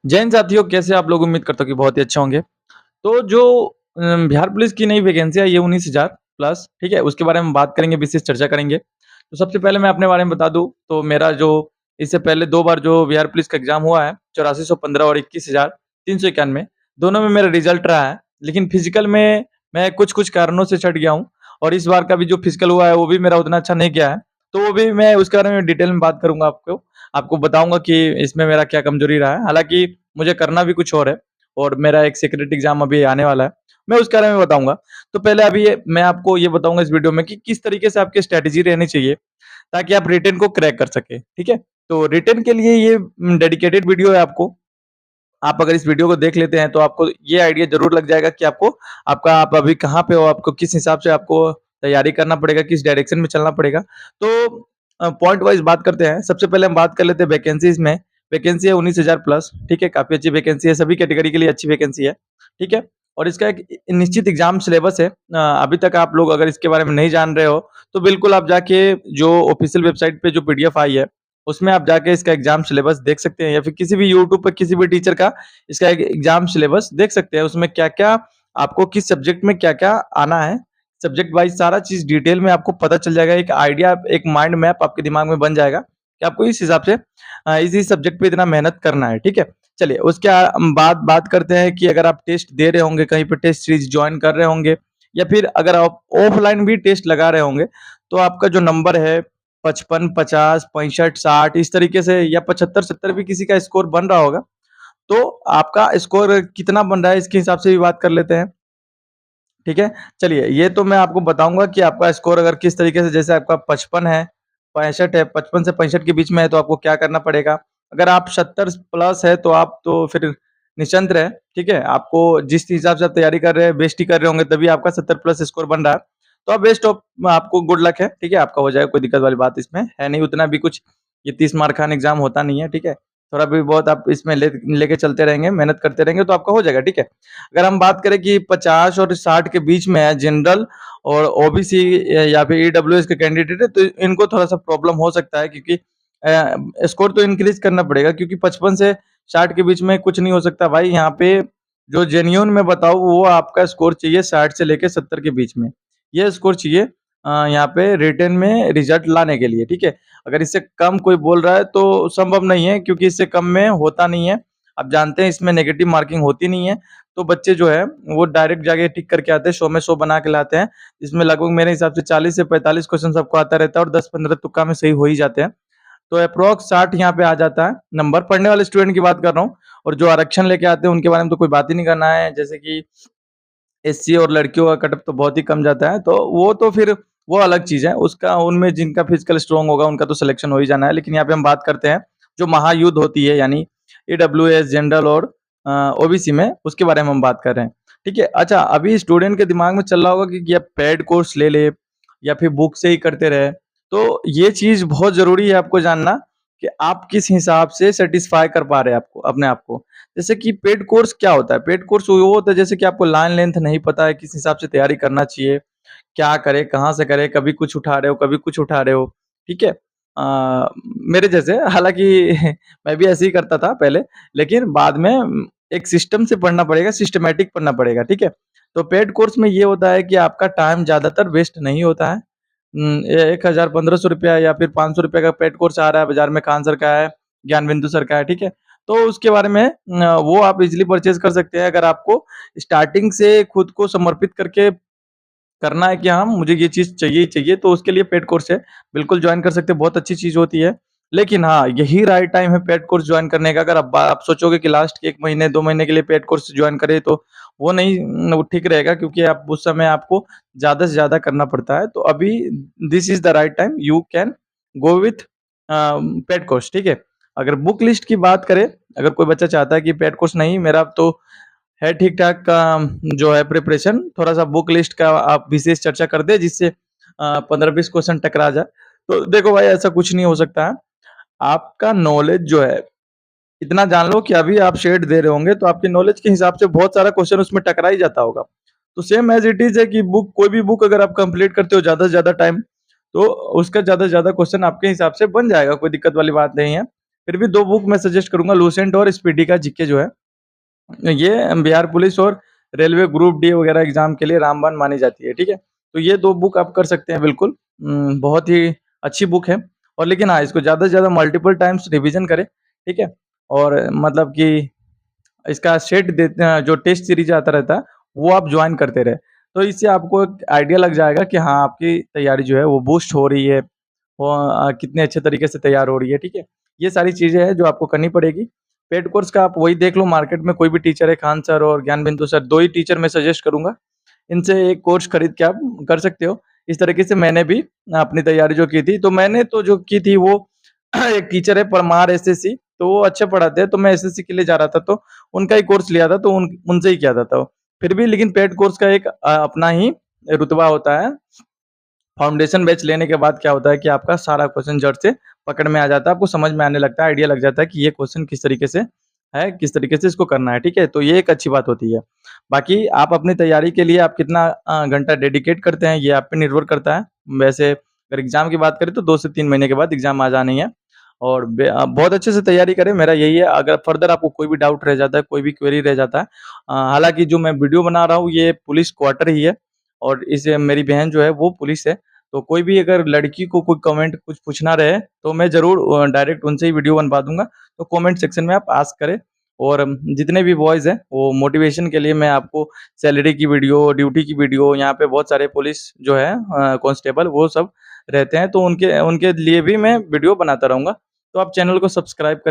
जय हिंद साथियों, कैसे आप लोग? उम्मीद करता हूँ कि बहुत ही अच्छे होंगे। तो जो बिहार पुलिस की नई वैकेंसी आई है 19,000 प्लस, ठीक है? उसके बारे में बात करेंगे, विशेष चर्चा करेंगे। तो सबसे पहले मैं अपने बारे में बता दूँ, तो मेरा जो इससे पहले 2 बार जो बिहार पुलिस का एग्ज़ाम हुआ है, 8415 और 21,391 दोनों में मेरा रिज़ल्ट रहा है। लेकिन फिज़िकल में मैं कुछ-कुछ कारणों से छँट गया हूँ और इस बार का भी जो फिज़िकल हुआ है, वो भी मेरा उतना अच्छा नहीं गया है। तो वो भी मैं उसके बारे में डिटेल में बात करूँगा आपको। आपको बताऊँगा कि इसमें मेरा क्या कमज़ोरी रहा है। हालाँकि मुझे करना भी कुछ और है और मेरा एक सिक्योरिटी एग्ज़ाम अभी आने वाला है। मैं उसके बारे में बताऊँगा। तो पहले अभी ये मैं आपको ये बताऊँगा इस वीडियो में कि किस तरीके से आपकी स्ट्रैटेजी रहनी चाहिए, ताकि आप रिटेन को क्रैक कर सकें, ठीक है? तो रिटेन के लिए ये डेडिकेटेड वीडियो है आपको। आप अगर इस वीडियो को देख लेते हैं तो आपको ये आइडिया ज़रूर लग जाएगा कि आप अभी कहाँ पे हो, आपको किस हिसाब से आपको तैयारी करना पड़ेगा, किस डायरेक्शन में चलना पड़ेगा। तो पॉइंट वाइज़ बात करते हैं। सबसे पहले हम बात कर लेते हैं वैकेंसीज़ में। वैकेंसी है 19,000 प्लस, ठीक है? काफ़ी अच्छी वैकेंसी है, सभी कैटेगरी के लिए अच्छी वैकेंसी है, ठीक है? और इसका एक निश्चित एग्ज़ाम सिलेबस है। अभी तक आप लोग अगर इसके बारे में नहीं जान रहे हो, तो बिल्कुल आप जाके जो ऑफ़िशियल वेबसाइट पे जो पीडीएफ आई है, उसमें आप जाके इसका एग्ज़ाम सिलेबस देख सकते हैं या फिर किसी भी यूट्यूब पे किसी भी टीचर का इसका एक एग्ज़ाम सिलेबस देख सकते हैं। उसमें क्या-क्या आपको किस सब्जेक्ट में क्या-क्या आना है, सब्जेक्ट वाइज़ सारा चीज़ डिटेल में आपको पता चल जाएगा। एक आइडिया, एक माइंड मैप आपके दिमाग में बन जाएगा कि आपको इस हिसाब से इसी सब्जेक्ट पे इतना मेहनत करना है, ठीक है? चलिए उसके बाद बात करते हैं कि अगर आप टेस्ट दे रहे होंगे, कहीं पे टेस्ट सीरीज़ जॉइन कर रहे होंगे या फिर अगर आप ऑफ़लाइन भी टेस्ट लगा रहे होंगे, तो आपका जो नंबर है 55, 50, 65, 60 इस तरीके से या 75, 70 भी किसी का स्कोर बन रहा होगा। तो आपका स्कोर कितना बन रहा है इसके हिसाब से भी बात कर लेते हैं, ठीक है? चलिए ये तो मैं आपको बताऊँगा कि आपका स्कोर अगर किस तरीके से, जैसे आपका 55 है, 65 है, 55 से 65 के बीच में है तो आपको क्या करना पड़ेगा? अगर आप 70 प्लस है तो आप तो फिर निश्चिंत रहें, ठीक है? आपको जिस हिसाब से आप तैयारी कर रहे हैं, बेस्ट ही कर रहे होंगे तभी आपका 70 प्लस स्कोर बन रहा है। तो आप बेस्ट ऑफ आपको गुड लक है, ठीक है? आपका हो जाएगा, कोई दिक्कत वाली बात इसमें है नहीं, उतना भी कुछ ये 30 मार्क का एग्ज़ाम होता नहीं है, ठीक है? थोड़ा भी बहुत आप इसमें लेके चलते रहेंगे, मेहनत करते रहेंगे तो आपका हो जाएगा, ठीक है? अगर हम बात करें कि 50 और 60 के बीच में है, जनरल और ओबीसी या फिर ईडब्ल्यूएस के कैंडिडेट है, तो इनको थोड़ा-सा प्रॉब्लम हो सकता है क्योंकि स्कोर तो इंक्रीज़ करना पड़ेगा, क्योंकि 55 से 60 के बीच में कुछ नहीं हो सकता भाई। यहाँ पे जो जेन्युइन मैं बताऊँ, वो आपका स्कोर चाहिए 60 से लेके 70 के बीच में। ये स्कोर चाहिए यहाँ पे रिटेन में रिज़ल्ट लाने के लिए, ठीक है? अगर इससे कम कोई बोल रहा है तो संभव नहीं है, क्योंकि इससे कम में होता नहीं है। आप जानते हैं इसमें नेगेटिव मार्किंग होती नहीं है। तो बच्चे जो है वो डायरेक्ट जाके टिक करके आते हैं, 100 में 100 बना के लाते हैं। इसमें लगभग मेरे हिसाब से 40 से 45 क्वेश्चन सबको आता रहता है और 10-15 तुक्का में सही हो ही जाते हैं। तो अप्रॉक्स 60 यहाँ पे आ जाता है नंबर। पढ़ने वाले स्टूडेंट की बात कर रहा हूँ, और जो आरक्षण लेके आते हैं उनके बारे में तो कोई बात ही नहीं करना है। जैसे कि एससी और लड़कियों का कट ऑफ तो बहुत ही कम जाता है, तो वो तो फिर वो अलग चीज़ है। उसका उनमें जिनका फिज़िकल स्ट्रॉन्ग होगा उनका तो सिलेक्शन हो ही जाना है। लेकिन यहाँ पे हम बात करते हैं जो महायुद्ध होती है, यानी ईडब्ल्यूएस, जनरल और ओबीसी में, उसके बारे में हम बात कर रहे हैं। ठीक है? अच्छा, अभी स्टूडेंट के दिमाग में चल रहा होगा कि या पेड कोर्स ले ले या फिर बुक से ही करते रहे। तो ये चीज़ बहुत ज़रूरी है आपको जानना कि आप किस हिसाब से सैटिस्फाई कर पा रहे हैं आपको अपने आप को। जैसे कि पेड कोर्स क्या होता है? पेड कोर्स वो होता है जैसे कि आपको लाइन लेंथ नहीं पता है, किस हिसाब से तैयारी करना चाहिए, क्या करें, कहाँ से करें, कभी कुछ उठा रहे हो, कभी कुछ उठा रहे हो, ठीक है? मेरे जैसे, हालाँकि मैं भी ऐसे ही करता था पहले, लेकिन बाद में एक सिस्टम से पढ़ना पड़ेगा, सिस्टमैटिक पढ़ना पड़ेगा, ठीक है? तो पेड कोर्स में ये होता है कि आपका टाइम ज़्यादातर वेस्ट नहीं होता है। 1000-1500 या फिर ₹500 का पेड कोर्स आ रहा है बाज़ार में, खान सर का है, ज्ञानबिंदु सर का है, ठीक है? तो उसके बारे में वो आप इज़िली परचेज़ कर सकते हैं अगर आपको स्टार्टिंग से खुद को समर्पित करके करना है कि हाँ, मुझे ये चीज़ चाहिए ही चाहिए, तो उसके लिए पेड कोर्स है। बिल्कुल जॉइन कर सकते हैं, बहुत अच्छी चीज़ होती है। लेकिन हाँ, यही राइट टाइम है पेड कोर्स जॉइन करने का। अगर आप सोचोगे कि लास्ट के 1 महीने, 2 महीने के लिए पेड कोर्स जॉइन करें, तो वो नहीं वो ठीक रहेगा, क्योंकि आप उस समय आपको ज़्यादा से ज़्यादा करना पड़ता है। तो अभी this is the right time, you can go with paid course, ठीक है? अगर बुक लिस्ट की बात करें, अगर कोई बच्चा चाहता है कि पेड कोर्स नहीं, मेरा तो है ठीक-ठाक का जो है प्रिपरेशन, थोड़ा-सा बुक लिस्ट का आप विशेष चर्चा कर दें जिससे 15-20 क्वेश्चन टकरा जाए। तो देखो भाई, ऐसा कुछ नहीं हो सकता है। आपका नॉलेज जो है, इतना जान लो कि अभी आप शेड दे रहे होंगे तो आपके नॉलेज के हिसाब से बहुत सारा क्वेश्चन उसमें टकरा ही जाता होगा। तो सेम एज़ इट इज़ है कि बुक, कोई भी बुक अगर आप कंप्लीट करते हो ज़्यादा से ज़्यादा टाइम, तो उसका ज़्यादा से ज़्यादा क्वेश्चन आपके हिसाब से बन जाएगा, कोई दिक्कत वाली बात नहीं है। फिर भी 2 बुक मैं सजेस्ट करूँगा, लूसेंट और स्पीडी का जीके जो है, ये बिहार पुलिस और रेलवे ग्रुप डी वगैरह एग्ज़ाम के लिए रामबाण मानी जाती है, ठीक है? तो ये 2 बुक आप कर सकते हैं बिल्कुल। बहुत ही अच्छी बुक है, और लेकिन हाँ, इसको ज़्यादा से ज़्यादा मल्टीपल टाइम्स रिवीज़न करें, ठीक है? और मतलब कि इसका सेट देते हैं, जो टेस्ट सीरीज़ आता रहता है, वो आप जॉइन करते रहें। तो इससे आपको एक आइडिया लग जाएगा कि हाँ, आपकी तैयारी जो है वो बूस्ट हो रही है, वो कितने अच्छे तरीके से तैयार हो रही है, ठीक है? ये सारी चीज़ें हैं जो आपको करनी पड़ेगी। पेड कोर्स का आप वही देख लो, मार्केट में कोई भी टीचर है, खान सर और ज्ञान बिंदु सर, 2 ही टीचर मैं सजेस्ट करूँगा। इनसे एक कोर्स खरीद के आप कर सकते हो। इस तरीके से मैंने भी अपनी तैयारी जो की थी, तो मैंने तो जो की थी वो एक टीचर है परमार एसएससी, तो वो अच्छे पढ़ाते हैं, तो मैं एसएससी के लिए जा रहा था, तो उनका ही कोर्स लिया था, तो उनसे ही किया था। तो फिर भी लेकिन पेड कोर्स का एक अपना ही रुतबा होता है। फाउंडेशन बैच लेने के बाद क्या होता है कि आपका सारा क्वेश्चन जड़ से पकड़ में आ जाता है, आपको समझ में आने लगता है, आइडिया लग जाता है कि ये क्वेश्चन किस तरीके से है, किस तरीके से इसको करना है, ठीक है? तो ये एक अच्छी बात होती है। बाकी आप अपनी तैयारी के लिए आप कितना घंटा डेडिकेट करते हैं, ये आप पे निर्भर करता है। वैसे अगर एग्ज़ाम की बात करें तो 2 से 3 महीने के बाद एग्ज़ाम आ जानी है, और बहुत अच्छे से तैयारी करें, मेरा यही है। अगर फर्दर आपको कोई भी डाउट रह जाता है, कोई भी क्वेरी रह जाता है, हालाँकि जो मैं वीडियो बना रहा हूँ ये पुलिस क्वार्टर ही है, और इस मेरी बहन जो है वो पुलिस है। तो कोई भी अगर लड़की को कोई कमेंट कुछ पूछना रहे, तो मैं ज़रूर डायरेक्ट उनसे ही वीडियो बनवा दूँगा। तो कमेंट सेक्शन में आप आस्क करें, और जितने भी बॉयज़ हैं, वो मोटिवेशन के लिए मैं आपको सैलरी की वीडियो, ड्यूटी की वीडियो, यहाँ पे बहुत सारे पुलिस जो है कांस्टेबल वो सब रहते हैं, तो उनके उनके लिए भी मैं वीडियो बनाता रहूँगा। तो आप चैनल को सब्सक्राइब करें।